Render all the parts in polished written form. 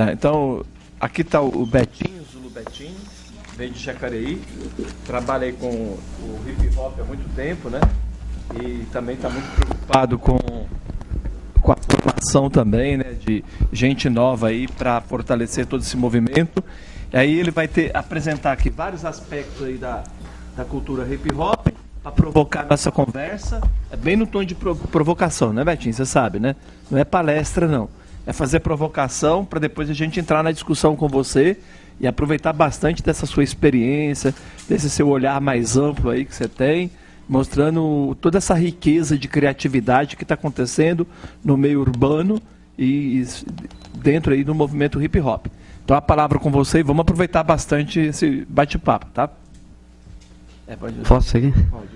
Tá, então, aqui está o Betinho, o Zulu Betinho, veio de Jacareí, trabalha aí com o hip hop há muito tempo, né? E também está muito preocupado com a formação também, né? De gente nova aí para fortalecer todo esse movimento. E aí ele vai apresentar aqui vários aspectos aí da cultura hip hop para provocar nossa conversa. É bem no tom de provocação, né, Betinho? Você sabe, né? Não é palestra, não. É fazer provocação para depois a gente entrar na discussão com você e aproveitar bastante dessa sua experiência, desse seu olhar mais amplo aí que você tem, mostrando toda essa riqueza de criatividade que está acontecendo no meio urbano e dentro aí do movimento hip hop. Então a palavra com você e vamos aproveitar bastante esse bate-papo, tá? Posso seguir? Pode.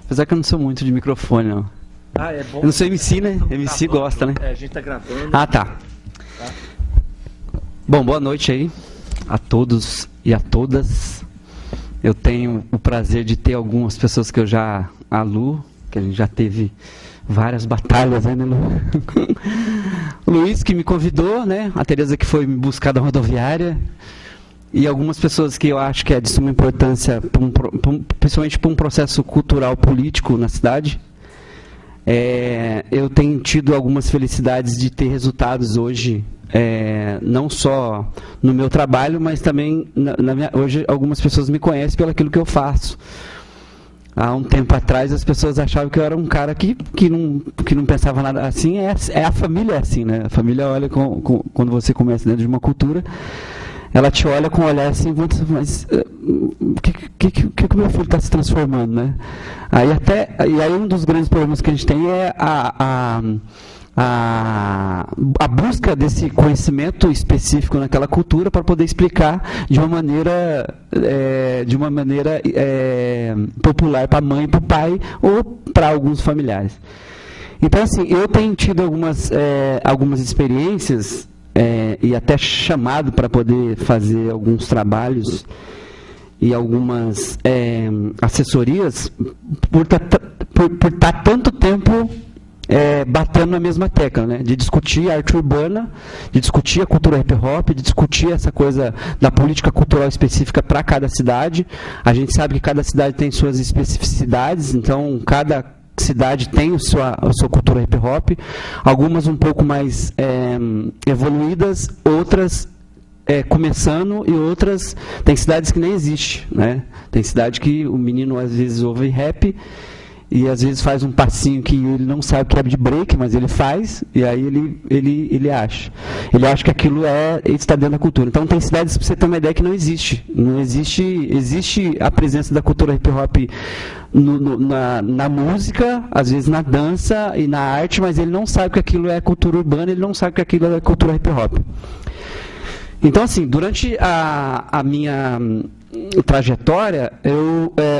Apesar que eu não sou muito de microfone, não. Ah, é bom. Eu não sou MC, né? MC gosta, né? É, a gente tá gravando. Ah, tá. Bom, boa noite aí a todos e a todas. Eu tenho o prazer de ter algumas pessoas que eu já... A Lu, que a gente já teve várias batalhas, né, Lu? O Luiz, que me convidou, né? A Tereza, que foi me buscar da rodoviária. E algumas pessoas que eu acho que é de suma importância, principalmente para um processo cultural político na cidade. Eu tenho tido algumas felicidades de ter resultados hoje, não só no meu trabalho, mas também, hoje algumas pessoas me conhecem pelo aquilo que eu faço. Há um tempo atrás as pessoas achavam que eu era um cara que não pensava nada assim. A família é assim, né? A família olha quando você começa dentro de uma cultura, ela te olha com um olhar assim, mas o que o meu filho está se transformando, né? Aí um dos grandes problemas que a gente tem é a busca desse conhecimento específico naquela cultura para poder explicar de uma maneira popular para a mãe, para o pai ou para alguns familiares. Então, assim, eu tenho tido algumas experiências e até chamado para poder fazer alguns trabalhos e algumas assessorias por estar tanto tempo batendo na mesma tecla, né? De discutir a arte urbana, de discutir a cultura hip hop, de discutir essa coisa da política cultural específica para cada cidade. A gente sabe que cada cidade tem suas especificidades, então cada cidade tem a sua cultura hip hop, algumas um pouco mais evoluídas, outras começando e outras tem cidades que nem existe, né? Tem cidade que o menino às vezes ouve rap e às vezes faz um passinho que ele não sabe que é de break, mas ele faz, e aí ele acha. Ele acha que aquilo está dentro da cultura. Então tem cidades, para você ter uma ideia, que não existe. Não existe a presença da cultura hip hop na música, às vezes na dança e na arte, mas ele não sabe que aquilo é cultura urbana, ele não sabe que aquilo é cultura hip hop. Então, assim, durante a minha trajetória,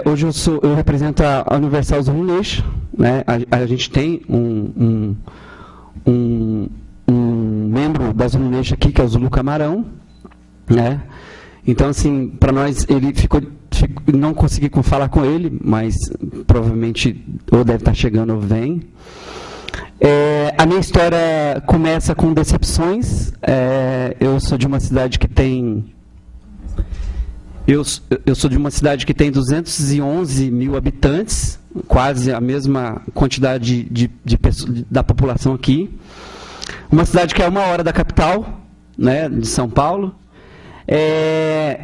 hoje eu represento a Universal Zulu Nation, né? A gente tem um membro da Zulu Nation aqui, que é o Zulu Camarão, né? Então, assim, para nós, ele não consegui falar com ele, mas provavelmente ou deve estar chegando ou vem. A minha história começa com decepções. Eu sou de uma cidade que tem... Eu sou de uma cidade que tem 211 mil habitantes, quase a mesma quantidade de pessoas, da população aqui. Uma cidade que é 1 hora da capital, né, de São Paulo.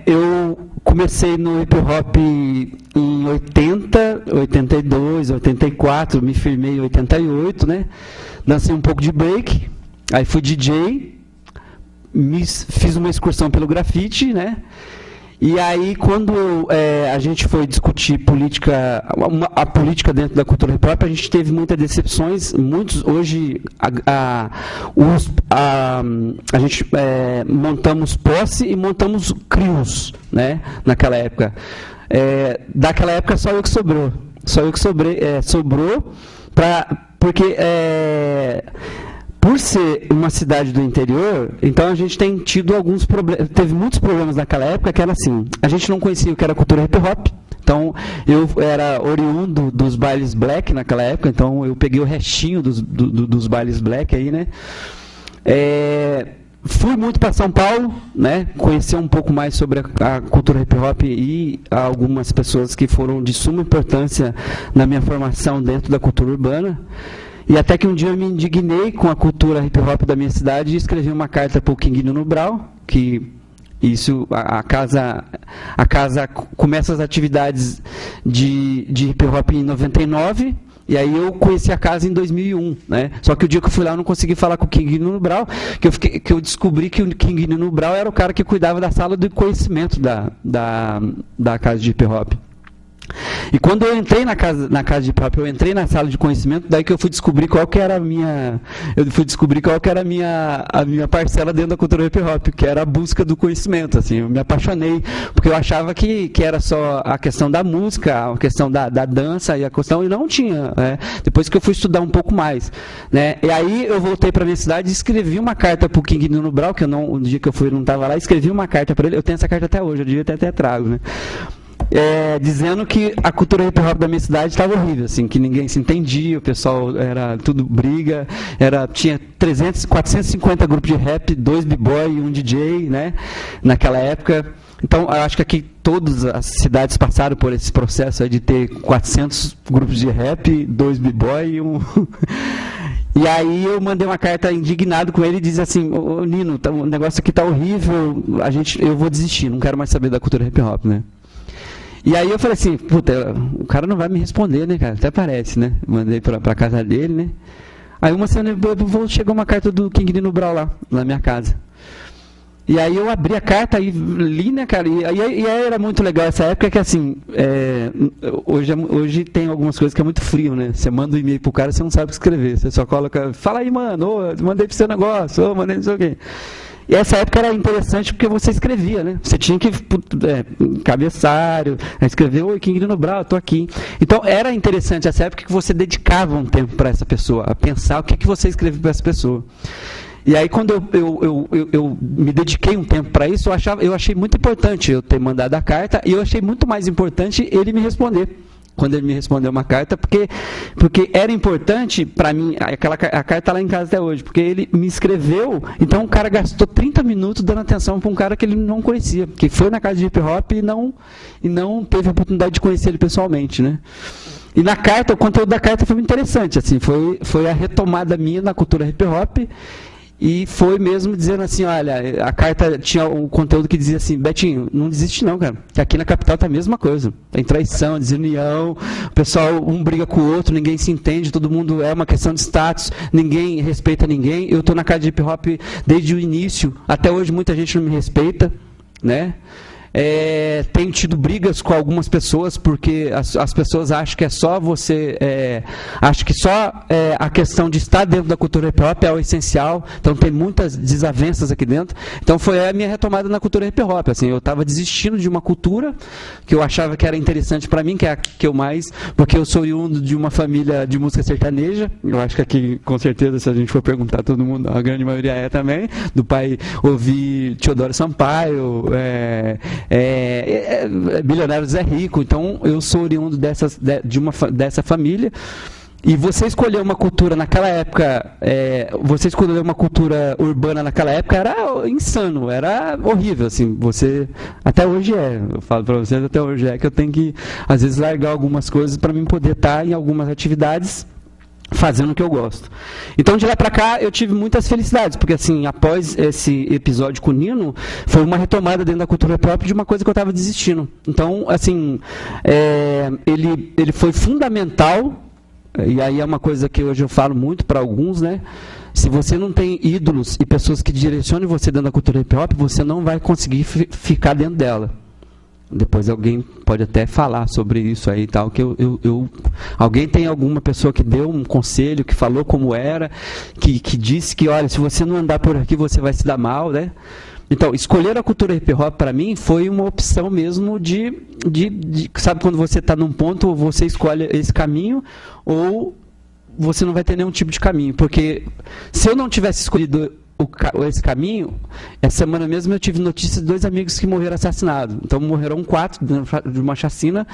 Eu comecei no hip hop em 80, 82, 84, me firmei em 88, né? Dancei um pouco de break, aí fui DJ, fiz uma excursão pelo grafite, né? E aí, quando a gente foi discutir a política dentro da cultura hip hop, a gente teve muitas decepções. Hoje, a gente montamos posse e montamos crios, né, naquela época. Daquela época, só eu que sobrou. Sobrou, porque... por ser uma cidade do interior, então a gente tem tido alguns problemas, teve muitos problemas naquela época, que era assim, a gente não conhecia o que era cultura hip hop, então eu era oriundo dos bailes black naquela época, então eu peguei o restinho dos bailes black aí, né? fui muito para São Paulo, né, conhecer um pouco mais sobre a cultura hip hop e algumas pessoas que foram de suma importância na minha formação dentro da cultura urbana. E até que um dia eu me indignei com a cultura hip hop da minha cidade e escrevi uma carta para o King Nino Brau, que isso, a casa começa as atividades de hip hop em 99. E aí eu conheci a casa em 2001, né? Só que o dia que eu fui lá eu não consegui falar com o King Nino Brau, que eu descobri que o King Nino Brau era o cara que cuidava da sala de conhecimento da casa de hip hop. E quando eu entrei na casa de hip hop, eu entrei na sala de conhecimento, daí que eu fui descobrir qual que era a minha parcela dentro da cultura hip hop, que era a busca do conhecimento, assim. Eu me apaixonei, porque eu achava que era só a questão da música, a questão da dança e a questão, e não tinha, né? Depois que eu fui estudar um pouco mais, né? E aí eu voltei para minha cidade e escrevi uma carta para o King Nino Brau, que o dia que eu fui eu não estava lá, escrevi uma carta para ele, eu tenho essa carta até hoje, eu devia até trago, né? Dizendo que a cultura hip hop da minha cidade estava horrível, assim, que ninguém se entendia, o pessoal era tudo briga, tinha 450 grupos de rap, 2 b-boy e 1 DJ, né, naquela época. Então, eu acho que aqui todas as cidades passaram por esse processo aí de ter 400 grupos de rap, 2 b-boy e 1... E aí eu mandei uma carta indignado com ele e disse assim: ô, Nino, o negócio aqui tá horrível, eu vou desistir, não quero mais saber da cultura hip hop, né? E aí eu falei assim, puta, o cara não vai me responder, né, cara? Até parece, né? Mandei pra casa dele, né? Aí uma semana depois chegou uma carta do King Nino Brau lá, na minha casa. E aí eu abri a carta e li, né, cara? E aí era muito legal essa época que, assim, hoje tem algumas coisas que é muito frio, né? Você manda um e-mail pro cara, você não sabe o que escrever. Você só coloca, fala aí, mano, mandei pro seu negócio, mandei não sei o quê. E essa época era interessante porque você escrevia, né? Você tinha que, cabeçalho, escrever, oi, King Nino Brau, eu tô aqui. Então, era interessante essa época que você dedicava um tempo para essa pessoa, a pensar o que você escreveu para essa pessoa. E aí, quando eu me dediquei um tempo para isso, eu achei muito importante eu ter mandado a carta, e eu achei muito mais importante ele me responder. Quando ele me respondeu uma carta, porque era importante para mim, a carta está lá em casa até hoje, porque ele me escreveu, então o cara gastou 30 minutos dando atenção para um cara que ele não conhecia, que foi na casa de hip hop e não teve a oportunidade de conhecer ele pessoalmente, né? E na carta, o conteúdo da carta foi muito interessante, assim, foi a retomada minha na cultura hip hop. E foi mesmo dizendo assim, olha, a carta tinha um conteúdo que dizia assim, Betinho, não desiste não, cara, que aqui na capital tá a mesma coisa, tem traição, desunião, o pessoal um briga com o outro, ninguém se entende, todo mundo é uma questão de status, ninguém respeita ninguém, eu tô na casa de hip hop desde o início, até hoje muita gente não me respeita, né? Tenho tido brigas com algumas pessoas porque as pessoas acham que é só você, acho que só a questão de estar dentro da cultura hip hop é o essencial, então tem muitas desavenças aqui dentro. Então foi a minha retomada na cultura hip hop, assim, eu estava desistindo de uma cultura que eu achava que era interessante para mim, que é a que eu mais, porque eu sou oriundo de uma família de música sertaneja, eu acho que aqui com certeza se a gente for perguntar a todo mundo, a grande maioria é também, do pai ouvir Teodoro Sampaio, Bilionário Zé Rico, então eu sou oriundo dessa família. E você escolher uma cultura naquela época, você escolher uma cultura urbana naquela época era insano, era horrível, assim, até hoje eu falo para vocês, até hoje que eu tenho que, às vezes, largar algumas coisas para mim poder estar em algumas atividades fazendo o que eu gosto. Então, de lá para cá, eu tive muitas felicidades, porque, assim, após esse episódio com o Nino, foi uma retomada dentro da cultura própria de uma coisa que eu estava desistindo. Então, assim, ele foi fundamental, e aí é uma coisa que hoje eu falo muito para alguns, né? Se você não tem ídolos e pessoas que direcionem você dentro da cultura hip hop, você não vai conseguir ficar dentro dela. Depois alguém pode até falar sobre isso aí e tal, que alguém tem alguma pessoa que deu um conselho, que falou como era, que disse que, olha, se você não andar por aqui, você vai se dar mal, né? Então, escolher a cultura hip hop para mim foi uma opção mesmo sabe, quando você está num ponto, você escolhe esse caminho, ou você não vai ter nenhum tipo de caminho, porque se eu não tivesse escolhido esse caminho, essa semana mesmo eu tive notícia de 2 amigos que morreram assassinados. Então morreram 4 de uma chacina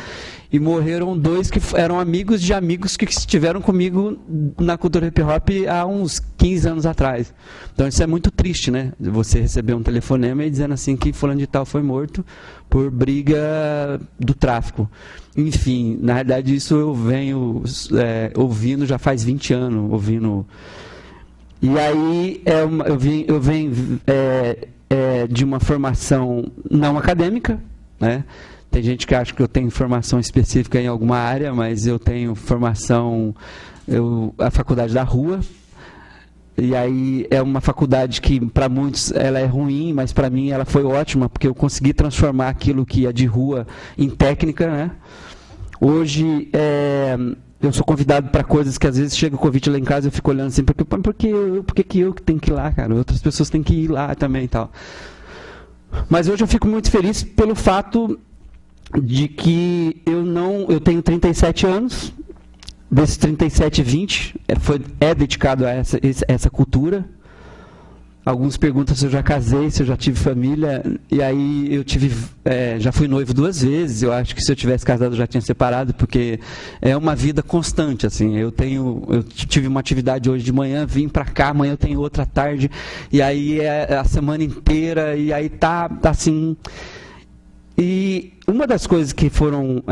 e morreram 2 que eram amigos de amigos que estiveram comigo na cultura hip hop há uns 15 anos atrás. Então isso é muito triste, né? Você receber um telefonema e dizendo assim que fulano de tal foi morto por briga do tráfico. Enfim, na realidade isso eu venho ouvindo já faz 20 anos, ouvindo. E aí eu venho de uma formação não acadêmica, né? Tem gente que acha que eu tenho formação específica em alguma área, mas eu tenho formação, a faculdade da rua. E aí é uma faculdade que para muitos ela é ruim, mas para mim ela foi ótima, porque eu consegui transformar aquilo que é de rua em técnica, né? Hoje eu sou convidado para coisas que às vezes chega o convite lá em casa e eu fico olhando assim, por que eu que tenho que ir lá, cara? Outras pessoas têm que ir lá também e tal. Mas hoje eu fico muito feliz pelo fato de que eu tenho 37 anos, desses 37, 20 é dedicado a essa cultura. Alguns perguntam se eu já casei, se eu já tive família, e aí eu já fui noivo 2 vezes. Eu acho que se eu tivesse casado eu já tinha separado, porque é uma vida constante, assim. Eu tive uma atividade hoje de manhã, vim para cá, amanhã eu tenho outra tarde, e aí é a semana inteira, e aí tá assim. E uma das coisas que foram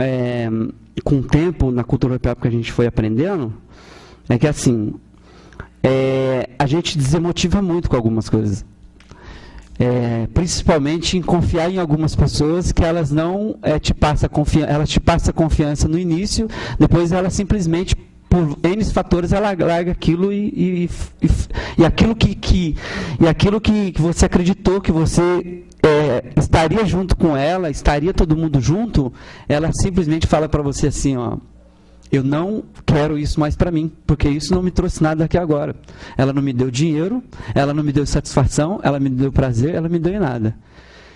com o tempo na cultura hip hop que a gente foi aprendendo é que assim, a gente desmotiva muito com algumas coisas, principalmente em confiar em algumas pessoas que elas não te passam confiança no início, depois elas simplesmente por N fatores ela larga aquilo e aquilo que você acreditou que você estaria junto com ela, estaria todo mundo junto, ela simplesmente fala para você assim, ó, eu não quero isso mais para mim, porque isso não me trouxe nada aqui agora. Ela não me deu dinheiro, ela não me deu satisfação, ela me deu prazer, ela me deu nada.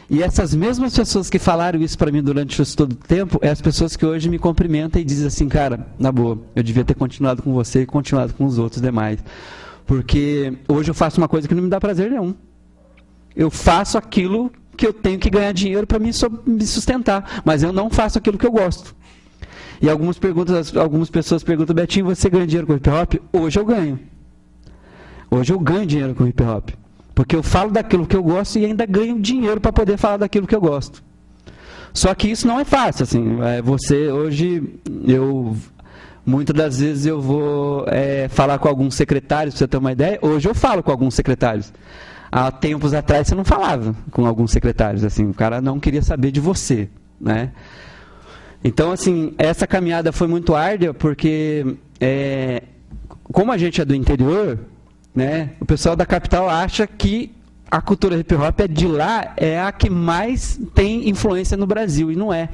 E essas mesmas pessoas que falaram isso para mim durante todo o tempo, é as pessoas que hoje me cumprimentam e dizem assim, cara, na boa, eu devia ter continuado com você e continuado com os outros demais. Porque hoje eu faço uma coisa que não me dá prazer nenhum. Eu faço aquilo que eu tenho que ganhar dinheiro para me sustentar, mas eu não faço aquilo que eu gosto. E algumas pessoas perguntam, Betinho, você ganha dinheiro com hip hop? Hoje eu ganho. Hoje eu ganho dinheiro com hip hop. Porque eu falo daquilo que eu gosto e ainda ganho dinheiro para poder falar daquilo que eu gosto. Só que isso não é fácil, assim. Muitas das vezes eu vou falar com alguns secretários, para você ter uma ideia. Hoje eu falo com alguns secretários. Há tempos atrás você não falava com alguns secretários, assim. O cara não queria saber de você, né? Então, assim, essa caminhada foi muito árdua, porque como a gente é do interior, né, o pessoal da capital acha que a cultura hip hop de lá é a que mais tem influência no Brasil, e não é.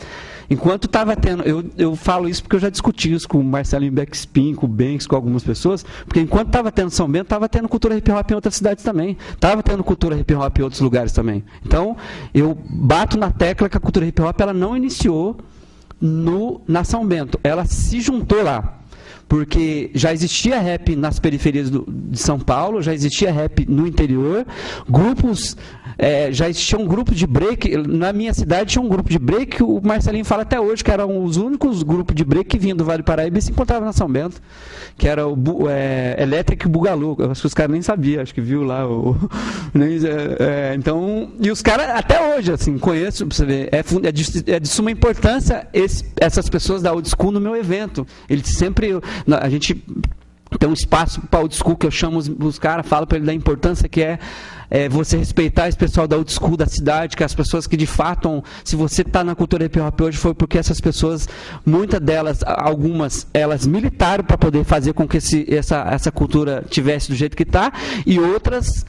Enquanto estava tendo, eu falo isso porque eu já discuti isso com o Marcelinho Backspin, com o Banks, com algumas pessoas, porque enquanto estava tendo São Bento, estava tendo cultura hip hop em outras cidades também, estava tendo cultura hip hop em outros lugares também. Então, eu bato na tecla que a cultura hip hop ela não iniciou na São Bento, ela se juntou lá. Porque já existia rap nas periferias de São Paulo, já existia rap no interior, já existia um grupo de break, na minha cidade tinha um grupo de break, que o Marcelinho fala até hoje, que eram os únicos grupos de break que vinham do Vale do Paraíba e se encontravam na São Bento, que era o Electric Bugalu, acho que os caras nem sabiam, acho que viu lá, então, e os caras até hoje, assim, conheço, pra você ver, é de suma importância essas pessoas da Old School no meu evento, eles sempre... A gente tem um espaço para old school que eu chamo os caras, falo para ele da importância que é você respeitar esse pessoal da old school da cidade, que as pessoas que de fato, se você está na cultura hip hop hoje, foi porque essas pessoas, muitas delas, algumas, elas militaram para poder fazer com que essa cultura tivesse do jeito que está, e outras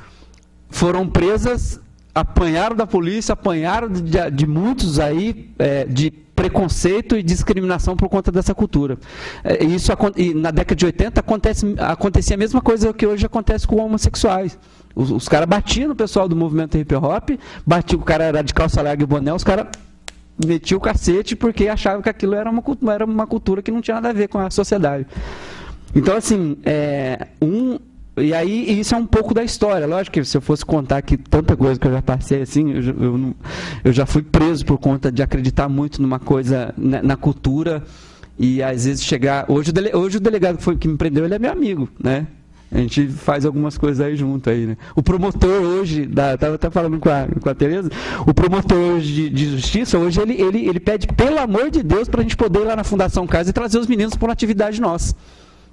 foram presas, apanharam da polícia, apanharam de muitos aí, de preconceito e discriminação por conta dessa cultura. E na década de 80 acontecia a mesma coisa que hoje acontece com homossexuais. Os caras batiam no pessoal do movimento hip hop, o cara era de calça larga e boné, os caras metiam o cacete porque achavam que aquilo era uma cultura que não tinha nada a ver com a sociedade. Então, assim, E aí, isso é um pouco da história. Lógico que se eu fosse contar aqui tanta coisa que eu já passei, assim, eu já fui preso por conta de acreditar muito numa coisa, na cultura, e às vezes chegar... Hoje o delegado que me prendeu, ele é meu amigo, né? A gente faz algumas coisas aí junto aí, né? O promotor hoje, estava até falando com a Tereza, o promotor hoje de justiça, hoje ele pede, pelo amor de Deus, para a gente poder ir lá na Fundação Casa e trazer os meninos para uma atividade nossa.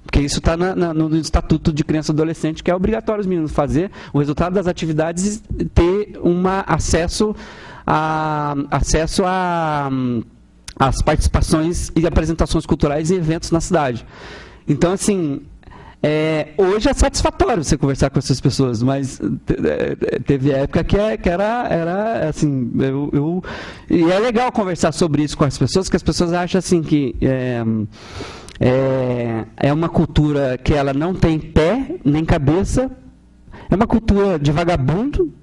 Porque isso está no Estatuto de Criança e Adolescente, que é obrigatório os meninos fazer o resultado das atividades e ter acesso às participações e apresentações culturais e eventos na cidade. Então, assim, hoje é satisfatório você conversar com essas pessoas, mas teve época que era assim, e é legal conversar sobre isso com as pessoas, que as pessoas acham assim que é uma cultura que ela não tem pé nem cabeça, é uma cultura de vagabundo,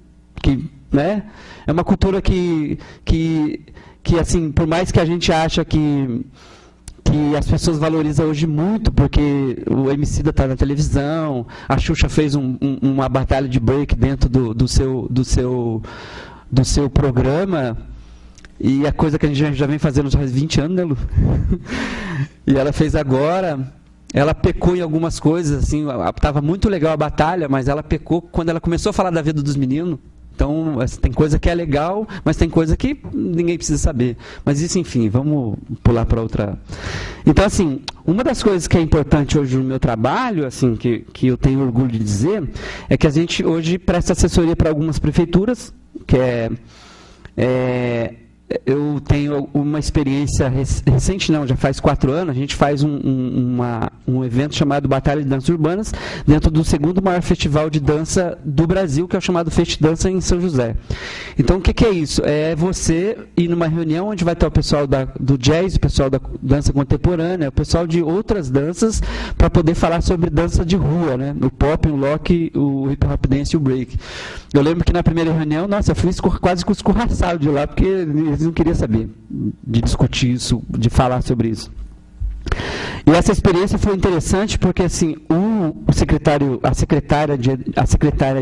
né? É uma cultura que assim, por mais que a gente acha que as pessoas valorizam hoje muito, porque o Emicida está na televisão, a Xuxa fez uma batalha de break dentro do seu programa, e a coisa que a gente já vem fazendo já há 20 anos, né, Lu? E ela fez agora, ela pecou em algumas coisas, assim, estava muito legal a batalha, mas ela pecou quando ela começou a falar da vida dos meninos. Então, tem coisa que é legal, mas tem coisa que ninguém precisa saber. Mas isso, enfim, vamos pular para outra. Então, assim, uma das coisas que é importante hoje no meu trabalho, assim, que eu tenho orgulho de dizer, é que a gente hoje presta assessoria para algumas prefeituras, que eu tenho uma experiência recente, já faz 4 anos, a gente faz um evento chamado Batalha de Danças Urbanas, dentro do segundo maior festival de dança do Brasil, que é o chamado Fest Dança em São José. Então, o que é isso? É você ir numa reunião onde vai estar o pessoal do jazz, o pessoal da dança contemporânea, o pessoal de outras danças, para poder falar sobre dança de rua, né? O pop, o rock, o hip hop dance e o break. Eu lembro que na primeira reunião, nossa, eu fui quase que escorraçado de lá, porque eles não queriam saber de discutir isso, de falar sobre isso. E essa experiência foi interessante porque, assim, a secretária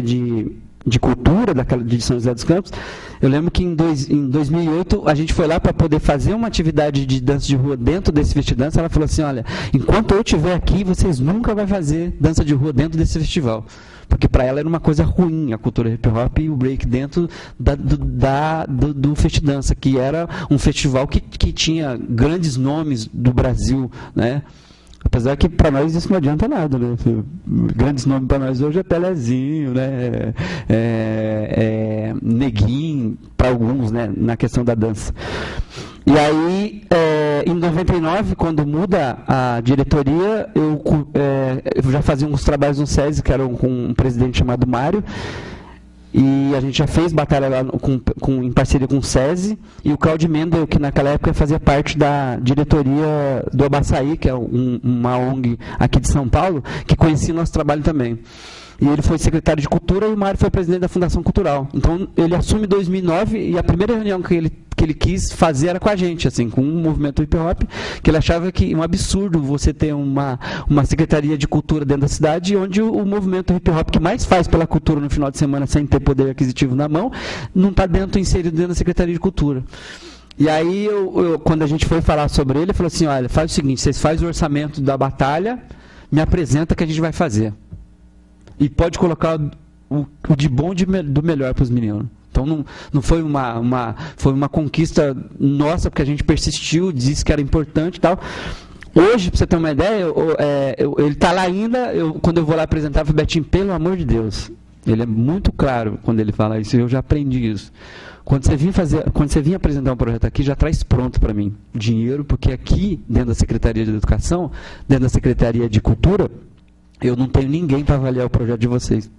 de Cultura de São José dos Campos, eu lembro que em 2008 a gente foi lá para poder fazer uma atividade de dança de rua dentro desse festival. Ela falou assim, olha, enquanto eu estiver aqui, vocês nunca vão fazer dança de rua dentro desse festival. Porque para ela era uma coisa ruim a cultura hip hop e o break dentro do Festidança, que era um festival que tinha grandes nomes do Brasil, né? Apesar que para nós isso não adianta nada, né? Grandes nomes para nós hoje é Pelezinho, né? Neguinho, para alguns, né? Na questão da dança. E aí, em 99, quando muda a diretoria, eu já fazia uns trabalhos no SESI, que era com um presidente chamado Mário, e a gente já fez batalha lá em parceria com o SESI, e o Claudio Mendel, que naquela época fazia parte da diretoria do Abaçaí, que é uma ONG aqui de São Paulo, que conhecia o nosso trabalho também. E ele foi secretário de Cultura e o Mário foi presidente da Fundação Cultural. Então, ele assume em 2009 e a primeira reunião que ele quis fazer era com a gente, assim, com o movimento hip hop, que ele achava que um absurdo você ter uma secretaria de cultura dentro da cidade, onde o movimento hip hop que mais faz pela cultura no final de semana sem ter poder aquisitivo na mão, não está inserido dentro da Secretaria de Cultura. E aí, quando a gente foi falar sobre ele falou assim, olha, faz o seguinte, vocês fazem o orçamento da batalha, me apresenta que a gente vai fazer. E pode colocar o de bom do melhor para os meninos. Então, não foi foi uma conquista nossa, porque a gente persistiu, disse que era importante e tal. Hoje, para você ter uma ideia, ele está lá ainda, quando eu vou lá apresentar, eu falei, Betinho, pelo amor de Deus. Ele é muito claro quando ele fala isso, eu já aprendi isso. Quando você vir apresentar um projeto aqui, já traz pronto para mim dinheiro, porque aqui, dentro da Secretaria de Educação, dentro da Secretaria de Cultura, eu não tenho ninguém para avaliar o projeto de vocês.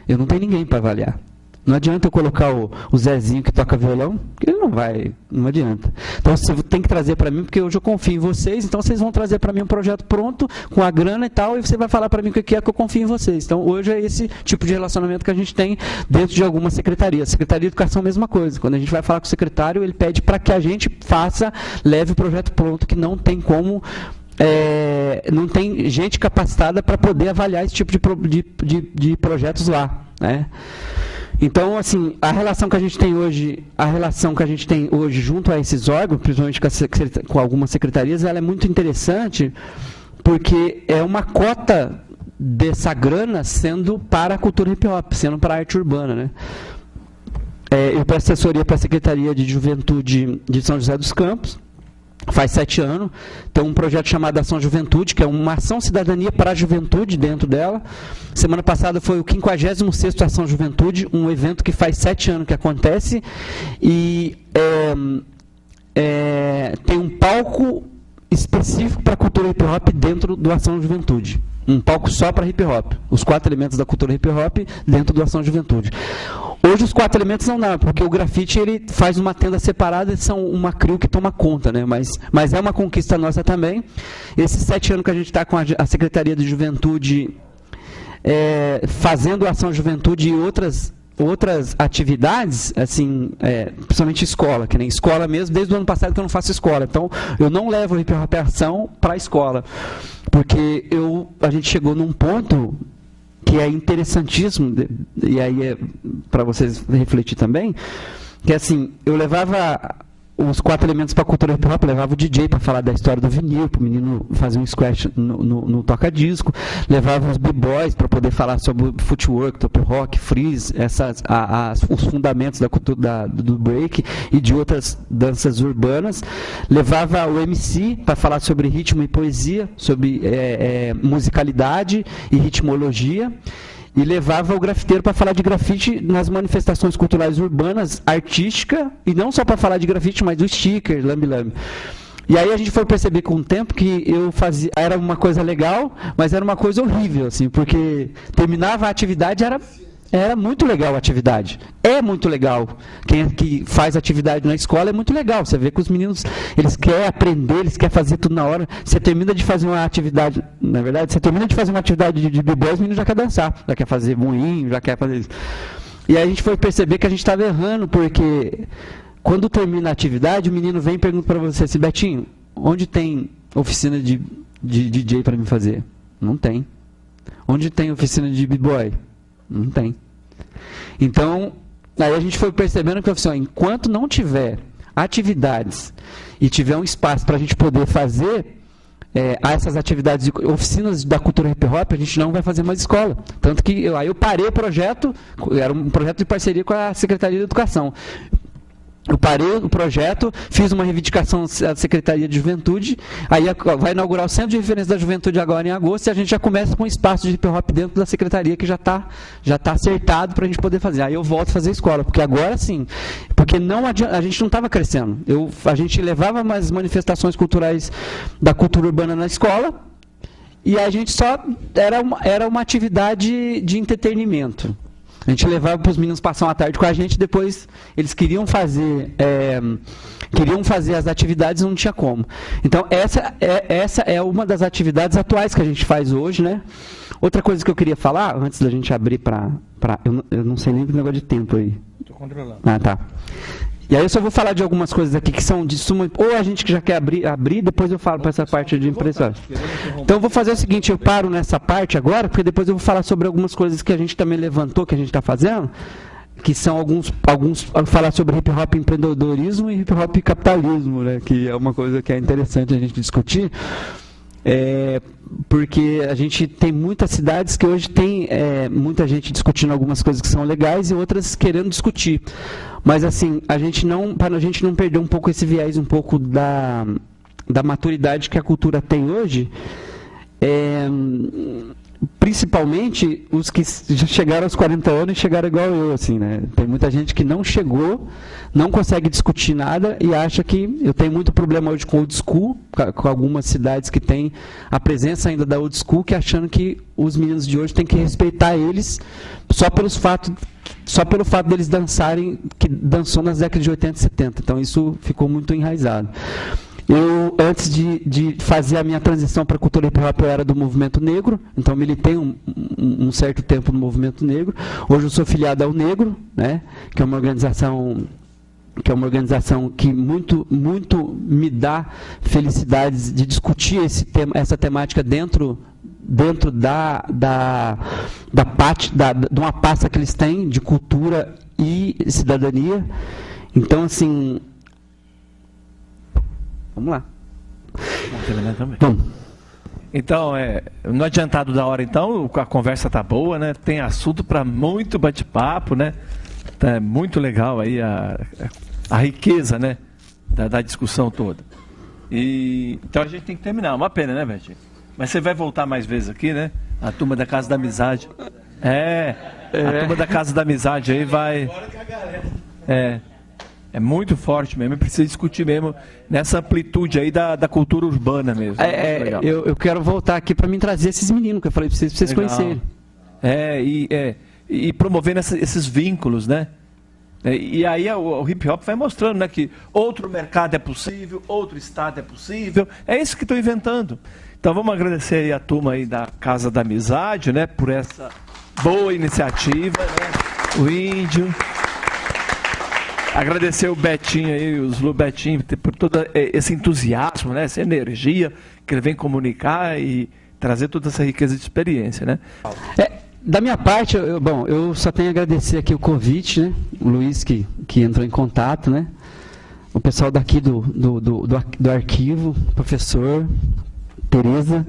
Eu não tenho ninguém para avaliar. Não adianta eu colocar o Zezinho que toca violão, que ele não adianta. Então você tem que trazer para mim, porque hoje eu confio em vocês, então vocês vão trazer para mim um projeto pronto, com a grana e tal, e você vai falar para mim o que é que eu confio em vocês. Então hoje é esse tipo de relacionamento que a gente tem dentro de alguma secretaria. Secretaria de Educação, mesma coisa. Quando a gente vai falar com o secretário, ele pede para que a gente leve o projeto pronto, que não tem como não tem gente capacitada para poder avaliar esse tipo de projetos lá, né? Então, assim, a relação que a gente tem hoje junto a esses órgãos, principalmente com algumas secretarias, ela é muito interessante, porque é uma cota dessa grana sendo para a cultura hip hop, sendo para a arte urbana, né? Eu presto assessoria para a Secretaria de Juventude de São José dos Campos, faz 7 anos, tem um projeto chamado Ação Juventude, que é uma ação cidadania para a juventude dentro dela. Semana passada foi o 56º Ação Juventude, um evento que faz 7 anos que acontece, e tem um palco específico para a cultura hip hop dentro do Ação Juventude. Um palco só para hip hop. Os 4 elementos da cultura hip hop dentro do Ação Juventude. Hoje os 4 elementos não dá, porque o grafite ele faz uma tenda separada e são uma crew que toma conta, né? Mas é uma conquista nossa também. Esses 7 anos que a gente está com a Secretaria de Juventude fazendo Ação Juventude e outras atividades, assim, principalmente escola, que nem escola mesmo, desde o ano passado que eu não faço escola. Então, eu não levo a hip hop ação para a escola, porque a gente chegou num ponto que é interessantíssimo, e aí é para vocês refletir também, que assim, eu levava os 4 elementos para a cultura hip hop, levava o DJ para falar da história do vinil, para o menino fazer um scratch no toca-disco, levava os b-boys para poder falar sobre footwork, top rock, freeze, os fundamentos da cultura do break e de outras danças urbanas, levava o MC para falar sobre ritmo e poesia, sobre musicalidade e ritmologia, e levava o grafiteiro para falar de grafite nas manifestações culturais urbanas, artística, e não só para falar de grafite, mas do sticker, lambe-lambe. E aí a gente foi perceber com o tempo que eu fazia, era uma coisa legal, mas era uma coisa horrível, assim, porque terminava a atividade, era muito legal a atividade. É muito legal. Quem que faz atividade na escola é muito legal. Você vê que os meninos, eles querem aprender, eles querem fazer tudo na hora. Você termina de fazer uma atividade, na verdade, você termina de fazer uma atividade de b-boy, os meninos já querem dançar, já quer fazer moinho, já quer fazer isso. E aí a gente foi perceber que a gente estava errando, porque quando termina a atividade, o menino vem e pergunta para você assim, Betinho, onde tem oficina de DJ para me fazer? Não tem. Onde tem oficina de b-boy? Não tem. Então, aí a gente foi percebendo que assim, enquanto não tiver atividades e tiver um espaço para a gente poder fazer essas atividades, oficinas da cultura hip hop, a gente não vai fazer mais escola. Tanto que aí eu parei o projeto, era um projeto de parceria com a Secretaria de Educação. Eu parei o projeto, fiz uma reivindicação à Secretaria de Juventude, aí vai inaugurar o Centro de Referência da Juventude agora em agosto, e a gente já começa com um espaço de hip hop dentro da Secretaria que já tá acertado para a gente poder fazer. Aí eu volto a fazer escola, porque agora sim, porque não adianta, a gente não estava crescendo. A gente levava umas manifestações culturais da cultura urbana na escola, e a gente só era uma atividade de entretenimento. A gente levava para os meninos passar uma tarde com a gente, depois eles queriam fazer as atividades e não tinha como. Então, essa é uma das atividades atuais que a gente faz hoje, né? Outra coisa que eu queria falar, antes da gente abrir para... Eu não sei nem o negócio de tempo aí. Estou controlando. Ah, tá. E aí eu só vou falar de algumas coisas aqui que são de suma... Ou a gente que já quer abrir, depois eu falo para essa parte de impressão. Então eu vou fazer o seguinte, eu paro nessa parte agora, porque depois eu vou falar sobre algumas coisas que a gente também levantou, que a gente está fazendo, que são alguns falar sobre hip hop empreendedorismo e hip hop capitalismo, né? Que é uma coisa que é interessante a gente discutir. Porque a gente tem muitas cidades que hoje tem muita gente discutindo algumas coisas que são legais e outras querendo discutir. Mas assim, para a gente não perder um pouco esse viés, um pouco da maturidade que a cultura tem hoje, principalmente os que já chegaram aos 40 anos e chegaram igual eu, assim, né? Tem muita gente que não chegou, não consegue discutir nada e acha que... Eu tenho muito problema hoje com old school, com algumas cidades que têm a presença ainda da old school, que achando que os meninos de hoje têm que respeitar eles só pelo fato deles dançarem, que dançou nas décadas de 80 e 70. Então isso ficou muito enraizado. Eu, antes de fazer a minha transição para a cultura hip hop, eu era do movimento negro, então militei um certo tempo no movimento negro. Hoje eu sou filiado ao Negro, né, que é uma organização que é uma organização que muito me dá felicidades de discutir essa temática dentro de uma pasta que eles têm de cultura e cidadania. Então, assim, vamos lá. Vamos terminar também. Vamos. Então, no adiantado da hora, então, a conversa tá boa, né? Tem assunto para muito bate-papo, né? Tá muito legal aí a riqueza, né? Da discussão toda. Então a gente tem que terminar. Uma pena, né, Betinho? Mas você vai voltar mais vezes aqui, né? A turma da Casa da Amizade. A turma da Casa da Amizade aí vai... É muito forte mesmo, precisa discutir mesmo nessa amplitude aí da cultura urbana mesmo. Eu quero voltar aqui para me trazer esses meninos que eu falei para vocês conhecerem. E promovendo esses vínculos, né? E aí o hip hop vai mostrando, né, que outro mercado é possível, outro estado é possível. É isso que estou inventando. Então vamos agradecer aí a turma aí da Casa da Amizade, né, por essa boa iniciativa, né? O Índio. Agradecer o Betinho aí, o Zulu Betinho, por todo esse entusiasmo, né, essa energia que ele vem comunicar e trazer toda essa riqueza de experiência, né? Da minha parte, eu só tenho a agradecer aqui o convite, né? O Luiz que entrou em contato, né? O pessoal daqui do arquivo, professor, Tereza.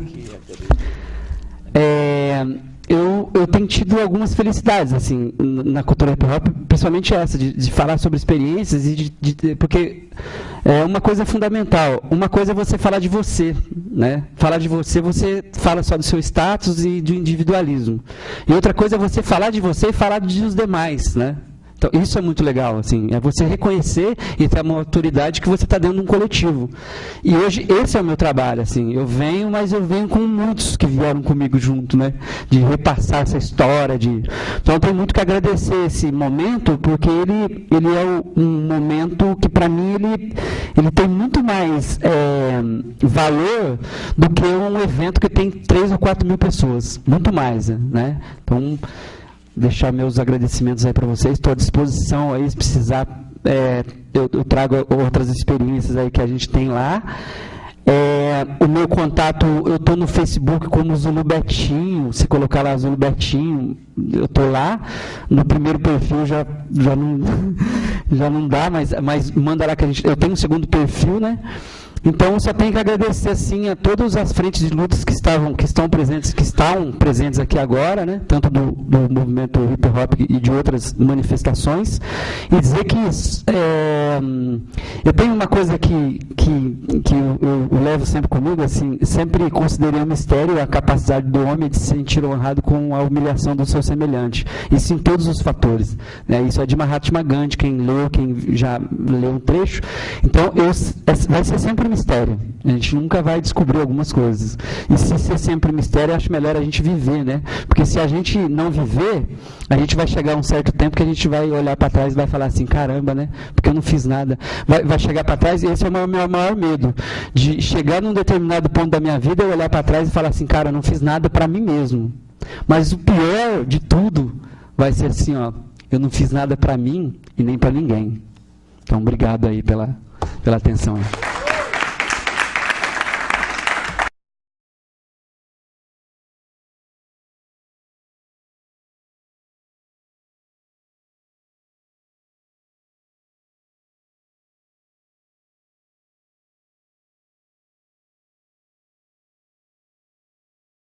Eu tenho tido algumas felicidades assim na cultura hip hop, principalmente essa de falar sobre experiências porque é uma coisa fundamental. Uma coisa é você falar de você, né? Falar de você fala só do seu status e do individualismo. E outra coisa é você falar de você e falar dos demais, né? Então, isso é muito legal, assim, é você reconhecer e ter uma autoridade que você está dentro de um coletivo. E hoje esse é o meu trabalho, assim, mas eu venho com muitos que vieram comigo junto, né, de repassar essa história, então eu tenho muito que agradecer esse momento, porque ele é um momento que para mim ele tem muito mais valor do que um evento que tem 3 ou 4 mil pessoas, muito mais, né, então deixar meus agradecimentos aí para vocês, estou à disposição aí, se precisar, eu trago outras experiências aí que a gente tem lá. O meu contato, eu estou no Facebook como Zulu Betinho, se colocar lá Zulu Betinho, eu estou lá, no primeiro perfil já não dá, mas manda lá que eu tenho um segundo perfil, né? Então, só tenho que agradecer assim a todas as frentes de lutas que estão presentes aqui agora, né? Tanto do movimento hip hop e de outras manifestações, e dizer que eu tenho uma coisa que eu levo sempre comigo, assim, sempre considerei um mistério a capacidade do homem de se sentir honrado com a humilhação do seu semelhante. Isso em todos os fatores, né? Isso é de Mahatma Gandhi, quem já leu um trecho. Então, vai ser sempre mistério. A gente nunca vai descobrir algumas coisas. E se ser sempre mistério, eu acho melhor a gente viver, né? Porque se a gente não viver, a gente vai chegar a um certo tempo que a gente vai olhar para trás e vai falar assim, caramba, né? Porque eu não fiz nada. Vai chegar para trás, e esse é o meu maior medo. De chegar num determinado ponto da minha vida e olhar para trás e falar assim, cara, eu não fiz nada para mim mesmo. Mas o pior de tudo vai ser assim, ó, eu não fiz nada para mim e nem para ninguém. Então, obrigado aí pela atenção.